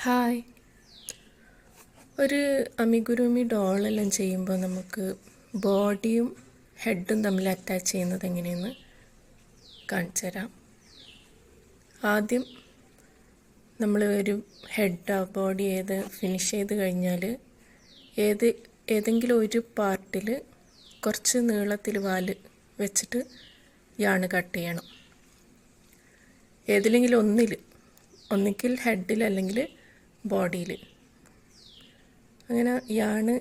Hi. ഒരു അമിഗുരുമി ഡോളെല്ലാം ചെയ്യുമ്പോൾ നമുക്ക് ബോഡിയും ഹെഡും തമ്മിൽ അറ്റാച്ച് ചെയ്യുന്നത് എങ്ങനെയെന്ന് കാണിച്ചു തരാം. ആദ്യം നമ്മൾ ഒരു ഹെഡ് ബോഡി ഫിനിഷ് ചെയ്ത് കഴിഞ്ഞാൽ ഏതെങ്കിലും ഒരു പാർട്ടിൽ കുറച്ച് നീളത്തിൽ വാല് വെച്ചിട്ട് യാണ് കട്ട് ചെയ്യണം. ഏതിലെങ്കിലും ഒന്നിക്കിൽ ഹെഡിൽ അല്ലെങ്കിൽ ബോഡിയിൽ. അങ്ങനെ യാണ്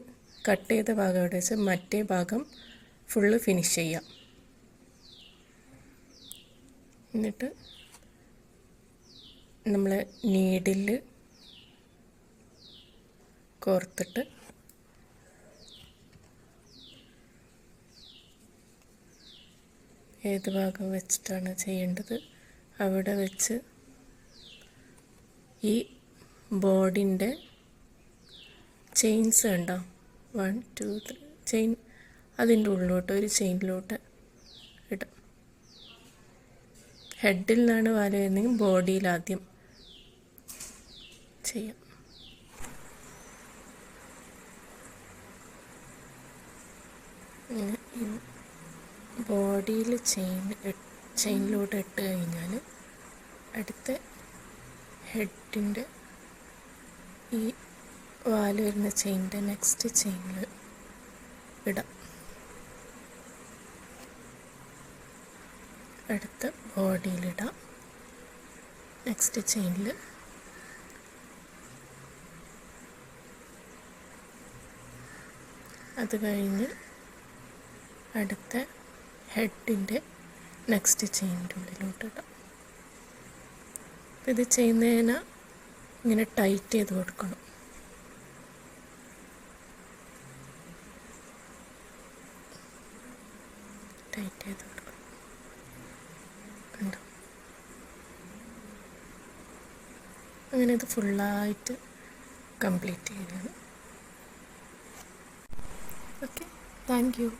കട്ട് ചെയ്ത ഭാഗം എവിടെ വെച്ച് മറ്റേ ഭാഗം ഫുള്ള് ഫിനിഷ് ചെയ്യാം. എന്നിട്ട് നമ്മൾ നീഡിൽ കോർത്തിട്ട് ഏത് ഭാഗം വെച്ചിട്ടാണ് ചെയ്യേണ്ടത് അവിടെ വെച്ച് ഈ ബോഡിൻ്റെ ചെയിൻസ് ഉണ്ടോ 1 2 3 ചെയിൻ അതിൻ്റെ ഉള്ളിലോട്ട് ഒരു ചെയിനിലോട്ട് ഇടാം. ഹെഡിൽ നിന്നാണ് വാല് വരുന്നെങ്കിൽ ബോഡിയിൽ ആദ്യം ചെയ്യാം. ബോഡിയിൽ ചെയിനിലോട്ട് ഇട്ട് കഴിഞ്ഞാൽ അടുത്ത ഹെഡിൻ്റെ ഈ വാല് വരുന്ന ചെയിനിൻ്റെ നെക്സ്റ്റ് ചെയിനിൽ ഇടാം. അടുത്ത ബോഡിയിലിടാം, നെക്സ്റ്റ് ചെയിനിൽ. അത് കഴിഞ്ഞ് അടുത്ത ഹെഡിൻ്റെ നെക്സ്റ്റ് ചെയിനിൻ്റെ ഉള്ളിലോട്ട് ഇടാം. ഇത് ചെയ്യുന്നതിന് ഇങ്ങനെ ടൈറ്റ് ചെയ്ത് കൊടുക്കണം. ടൈറ്റ് ചെയ്ത് കൊടുക്കണം. കണ്ടോ? അങ്ങനെ ഇത് ഫുള്ളായിട്ട് കംപ്ലീറ്റ് ചെയ്യണം. Okay, thank you.